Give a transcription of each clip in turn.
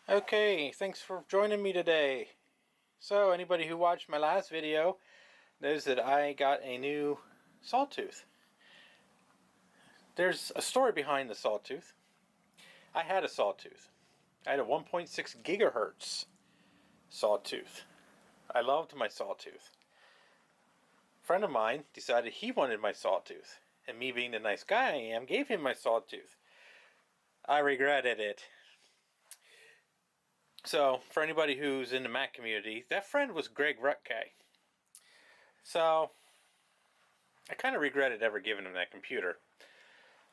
Okay, thanks for joining me today. So, anybody who watched my last video knows that I got a new Sawtooth. There's a story behind the Sawtooth. I had a Sawtooth. I had a 1.6 gigahertz Sawtooth. I loved my Sawtooth. A friend of mine decided he wanted my Sawtooth, and me being the nice guy I am, gave him my Sawtooth. I regretted it. So, for anybody who's in the Mac community, that friend was Hrutkay. So, I kind of regretted ever giving him that computer.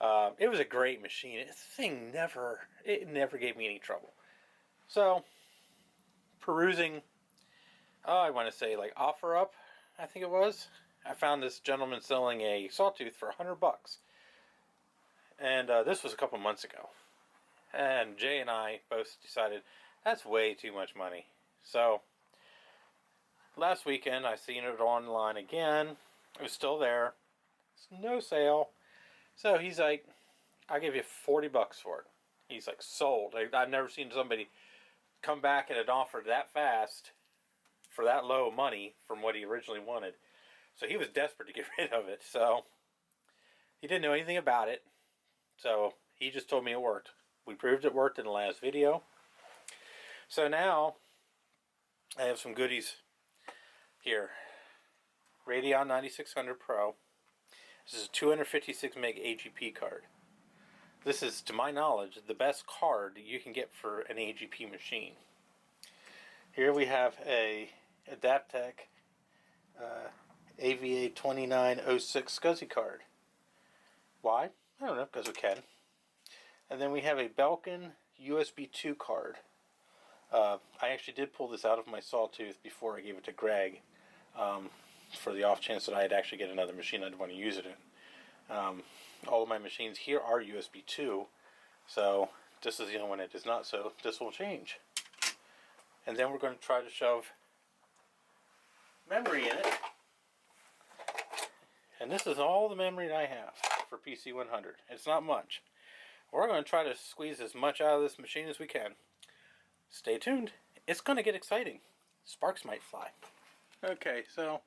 It was a great machine. This thing never gave me any trouble. So, perusing, I want to say like OfferUp, I think it was. I found this gentleman selling a Sawtooth for $100. And this was a couple months ago. And Jay and I both decided, that's way too much money. So, last weekend I seen it online again. It was still there. It's no sale. So he's like, I'll give you $40 for it. He's like, sold. I've never seen somebody come back at an offer that fast for that low money from what he originally wanted. So he was desperate to get rid of it. So he didn't know anything about it. So he just told me it worked. We proved it worked in the last video. So now I have some goodies here. Radeon 9600 Pro. This is a 256 meg AGP card. This is, to my knowledge, the best card you can get for an AGP machine. Here we have a Adaptec AVA 2906 SCSI card. Why? I don't know, because we can. And then we have a Belkin USB 2 card. I actually did pull this out of my Sawtooth before I gave it to Greg, for the off chance that I'd actually get another machine I'd want to use it in. All of my machines here are USB 2, so this is the only one that is not, so this will change. And then we're going to try to shove memory in it. And this is all the memory that I have for PC 100. It's not much. We're going to try to squeeze as much out of this machine as we can. Stay tuned. It's going to get exciting. Sparks might fly. Okay, so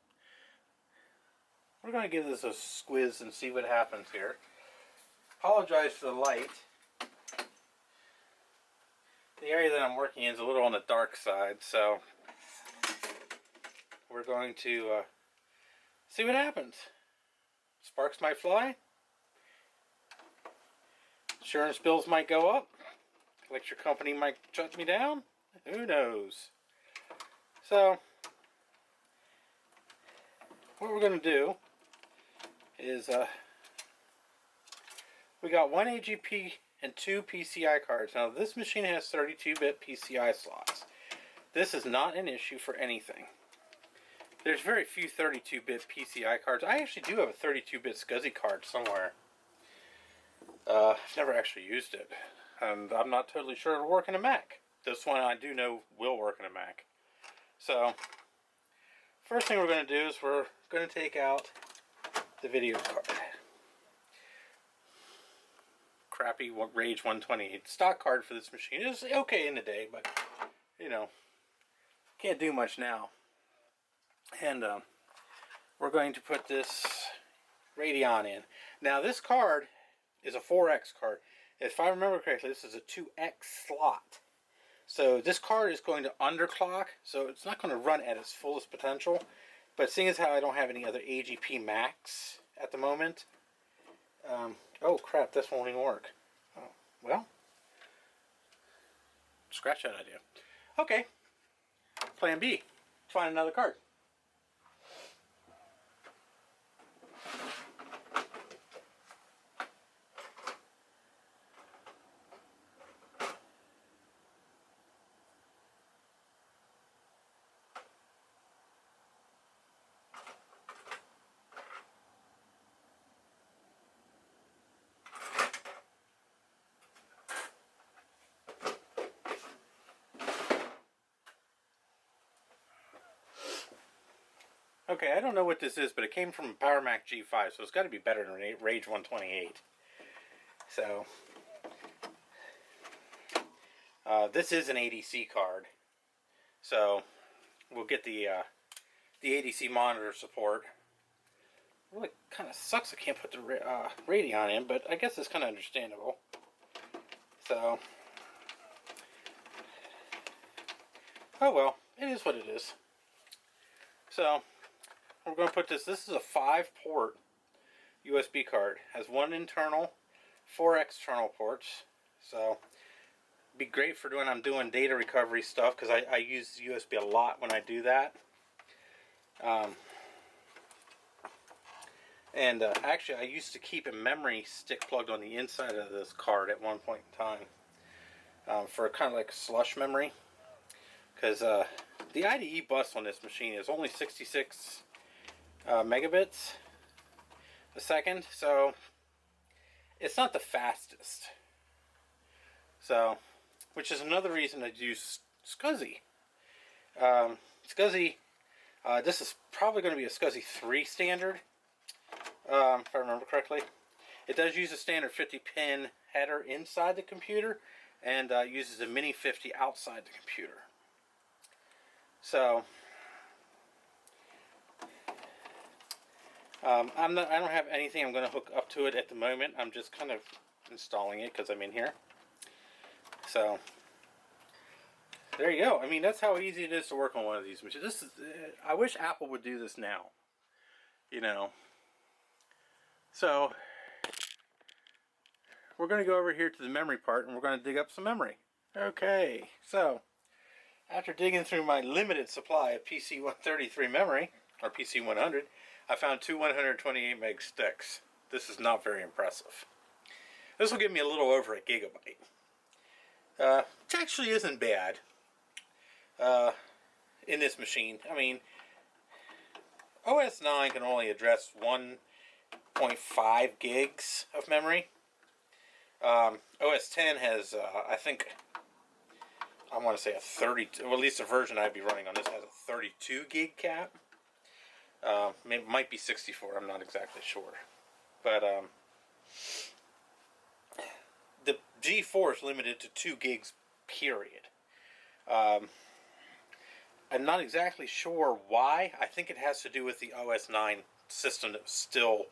we're going to give this a squiz and see what happens here. Apologize for the light. The area that I'm working in is a little on the dark side, so we're going to see what happens. Sparks might fly. Insurance bills might go up. Electric company might shut me down. Who knows? So, what we're going to do is we got one AGP and two PCI cards. Now, this machine has 32-bit PCI slots. This is not an issue for anything. There's very few 32-bit PCI cards. I actually do have a 32-bit SCSI card somewhere. I've never actually used it. And I'm not totally sure it'll work in a Mac. This one I do know will work in a Mac. So, first thing we're going to do is we're going to take out the video card. Crappy Rage 128 stock card for this machine. It's okay in the day, but, you know, can't do much now. And we're going to put this Radeon in. Now, this card is a 4X card. If I remember correctly, this is a 2X slot. So this card is going to underclock, so it's not going to run at its fullest potential. But seeing as how I don't have any other AGP Macs at the moment, oh crap, this won't even work. Oh, well, scratch that idea. Okay, plan B, find another card. Okay, I don't know what this is, but it came from a Power Mac G5, so it's got to be better than Rage 128. So, This is an ADC card, so we'll get the ADC monitor support. Really kind of sucks I can't put the Radeon in, but I guess it's kind of understandable. So, oh well, it is what it is. So, we're going to put this is a 5-port USB card. Has 1 internal, 4 external ports. So, it'd be great for I'm doing data recovery stuff, because I use USB a lot when I do that. Actually, I used to keep a memory stick plugged on the inside of this card at one point in time, for kind of like slush memory, because the IDE bus on this machine is only 66 megabits a second, so it's not the fastest. So, which is another reason to use SCSI. SCSI, this is probably going to be a SCSI 3 standard. If I remember correctly. It does use a standard 50-pin header inside the computer, and uses a mini 50 outside the computer. So, I don't have anything I'm going to hook up to it at the moment. I'm just kind of installing it because I'm in here. So, there you go. I mean, that's how easy it is to work on one of these machines. I wish Apple would do this now. You know. So, we're going to go over here to the memory part, and we're going to dig up some memory. Okay, so, after digging through my limited supply of PC-133 memory, or PC-100, I found 2 128 meg sticks. This is not very impressive. This will give me a little over a gigabyte. Which actually isn't bad in this machine. I mean, OS 9 can only address 1.5 gigs of memory. OS 10 has, I think, I want to say a 30, well, at least the version I'd be running on this has a 32 gig cap. It might be 64, I'm not exactly sure. But, the G4 is limited to 2 gigs, period. I'm not exactly sure why. I think it has to do with the OS 9 system that was still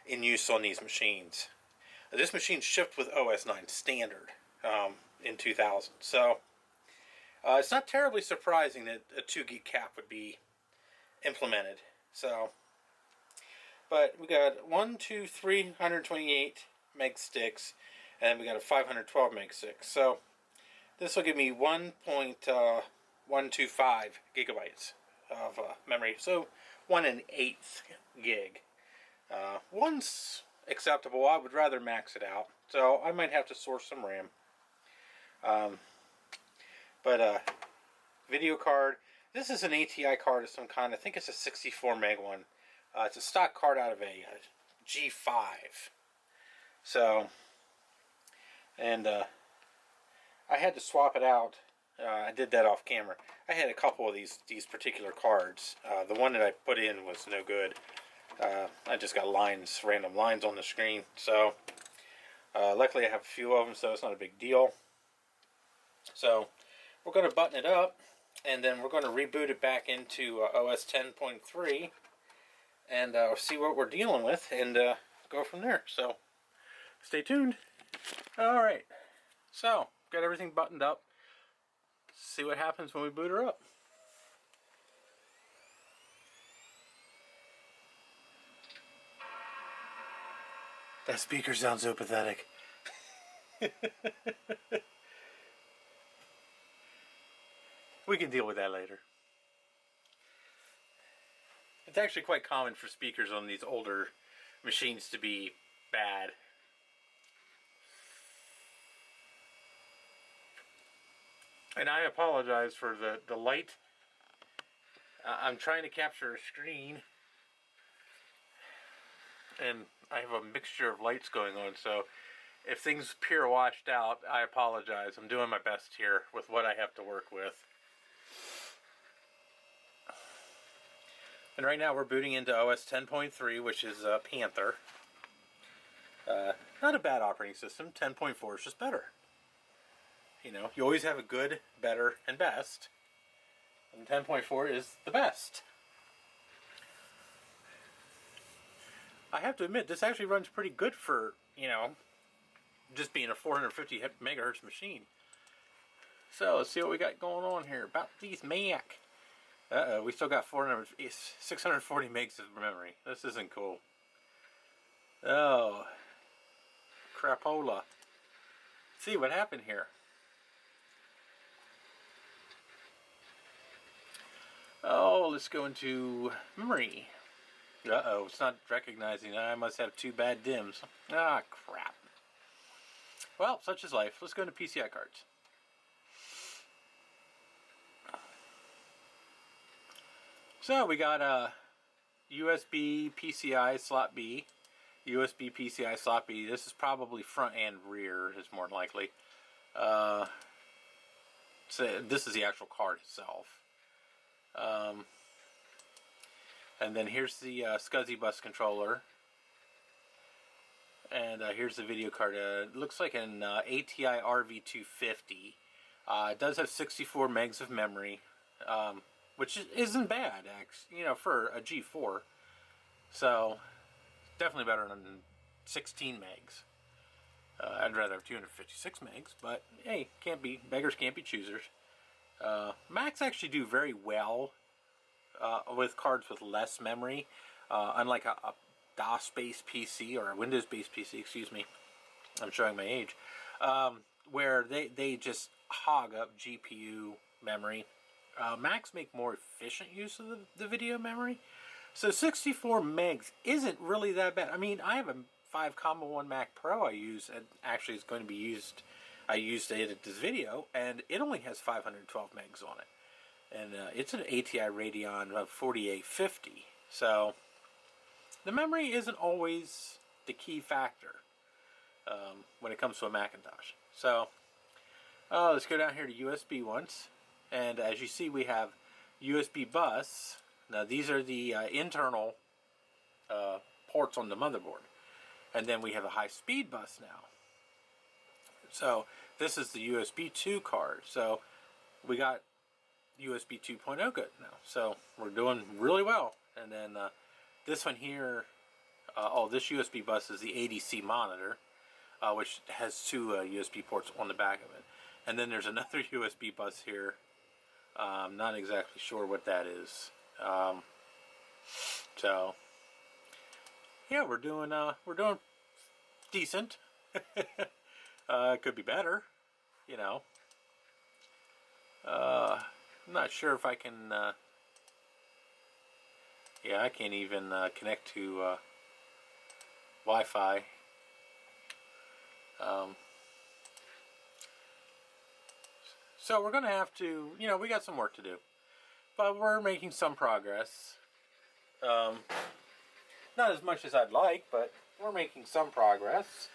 in use on these machines. This machine shipped with OS 9 standard in 2000. So, it's not terribly surprising that a 2 gig cap would be implemented. So, but we got 328 meg sticks, and we got a 512 meg stick. So, this will give me 1.125 gigabytes of memory. So, 1/8 gig. One's acceptable. I would rather max it out. So, I might have to source some RAM. Video card. This is an ATI card of some kind. I think it's a 64 meg one. It's a stock card out of a G5. So, and I had to swap it out. I did that off camera. I had a couple of these particular cards. The one that I put in was no good. I just got random lines on the screen. So, luckily I have a few of them, so it's not a big deal. So, we're going to button it up, and then we're going to reboot it back into OS 10.3, and see what we're dealing with, and go from there. So, stay tuned. Alright, so, got everything buttoned up. See what happens when we boot her up. That speaker sounds so pathetic. We can deal with that later. It's actually quite common for speakers on these older machines to be bad. And I apologize for the light. I'm trying to capture a screen, and I have a mixture of lights going on, so if things appear washed out, I apologize. I'm doing my best here with what I have to work with. And right now we're booting into OS 10.3, which is Panther. Not a bad operating system. 10.4 is just better. You know, you always have a good, better, and best. And 10.4 is the best. I have to admit, this actually runs pretty good for, you know, just being a 450 megahertz machine. So let's see what we got going on here about these Mac. We still got 640 megs of memory. This isn't cool. Oh, crapola. Let's see what happened here. Oh, let's go into memory. Uh-oh, it's not recognizing that. I must have two bad DIMMs. Ah, crap. Well, such is life. Let's go into PCI cards. So we got a USB PCI slot B, USB PCI slot B. This is probably front and rear, is more than likely. So this is the actual card itself. And then here's the SCSI bus controller. And here's the video card. It looks like an ATI RV250. It does have 64 megs of memory, which isn't bad, actually, you know, for a G4. So definitely better than 16 megs. I'd rather have 256 megs, but hey, beggars can't be choosers. Macs actually do very well with cards with less memory, unlike a DOS-based PC or a Windows-based PC, excuse me, I'm showing my age, where they just hog up GPU memory. Macs make more efficient use of the video memory, so 64 megs isn't really that bad. I mean, I have a 5.1 Mac Pro I use, and actually it's going to be used. I used to edit this video, and it only has 512 megs on it, and it's an ATI Radeon 4850. So the memory isn't always the key factor when it comes to a Macintosh. So let's go down here to USB once, and as you see, we have USB bus. Now these are the internal ports on the motherboard, and then we have a high-speed bus now. So this is the USB 2 card. So we got USB 2.0 good now. So we're doing really well. And then this one here, this USB bus is the ADC monitor, which has two USB ports on the back of it. And then there's another USB bus here. I'm not exactly sure what that is. So yeah, we're doing decent. It could be better, you know. I'm not sure if I can. Yeah, I can't even connect to Wi-Fi. So we're gonna have to, you know, we got some work to do, but we're making some progress. Not as much as I'd like, but we're making some progress.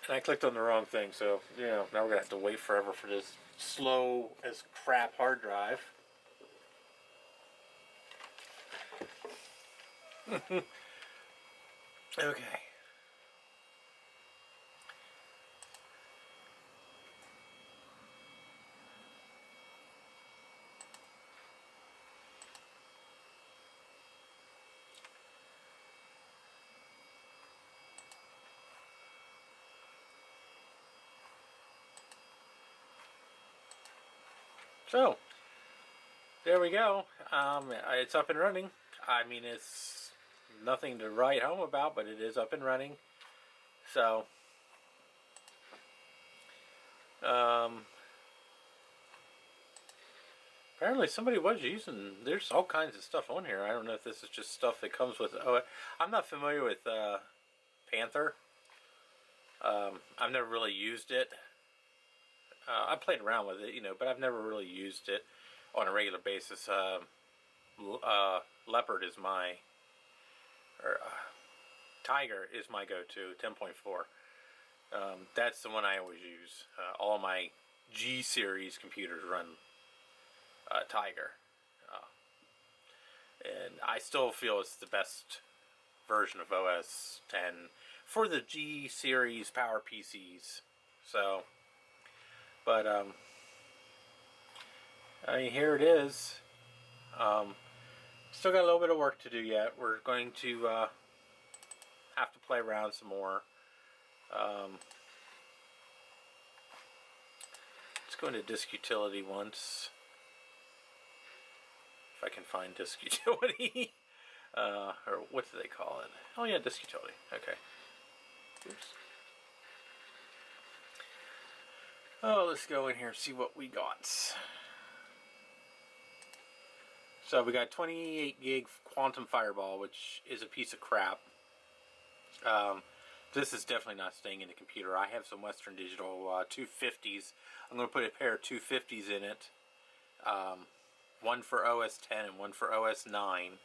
And I clicked on the wrong thing, so, you know, now we're going to have to wait forever for this slow as crap hard drive. Okay. So, there we go. It's up and running. I mean, it's nothing to write home about, but it is up and running. So, apparently somebody was using, there's all kinds of stuff on here. I don't know if this is just stuff that comes with, I'm not familiar with Panther. I've never really used it. I played around with it, you know, but I've never really used it on a regular basis. Leopard is my, Tiger is my go-to, 10.4. That's the one I always use. All my G series computers run Tiger. And I still feel it's the best version of OS 10 for the G series power PCs. So, but I mean, here it is. Still got a little bit of work to do yet. We're going to have to play around some more. Let's go into disk utility once. If I can find disk utility. Or what do they call it? Oh yeah, disk utility. Okay. Oops. Oh, let's go in here and see what we got. So we got 28 gig Quantum Fireball, which is a piece of crap. This is definitely not staying in the computer. I have some Western Digital 250s. I'm going to put a pair of 250s in it. One for OS 10 and one for OS 9.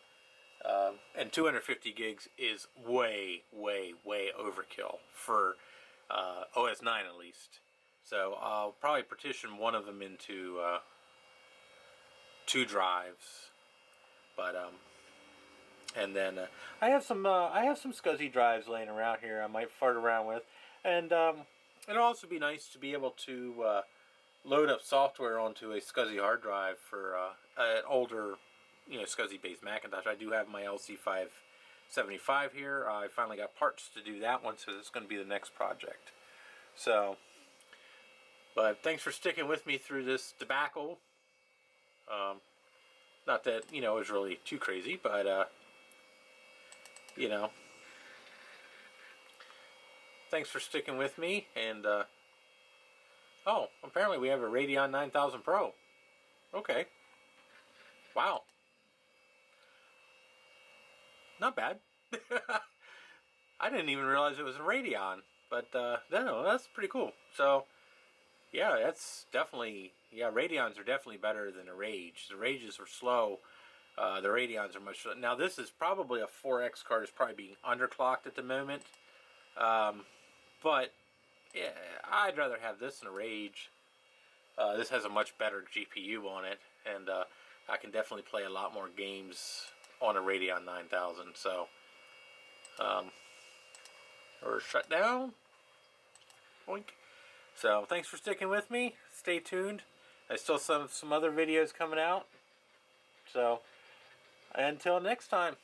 And 250 gigs is way, way, way overkill for OS 9 at least. So I'll probably partition one of them into 2 drives. But and then I have some SCSI drives laying around here I might fart around with, and it'll also be nice to be able to load up software onto a SCSI hard drive for an older, SCSI based Macintosh. I do have my LC575 here. I finally got parts to do that one, so it's going to be the next project. So, but thanks for sticking with me through this debacle. Not that, it was really too crazy, but, thanks for sticking with me, and, oh, apparently we have a Radeon 9000 Pro. Okay. Wow. Not bad. I didn't even realize it was a Radeon, but, no, that's pretty cool. So, yeah, that's definitely, Radeons are definitely better than a Rage. The Rages are slow. The Radeons are much slower. Now, this is probably a 4X card. It's probably being underclocked at the moment. But, yeah, I'd rather have this than a Rage. This has a much better GPU on it. And I can definitely play a lot more games on a Radeon 9000. So, or shut down. Boink. So, thanks for sticking with me. Stay tuned. I still have some other videos coming out. So, until next time.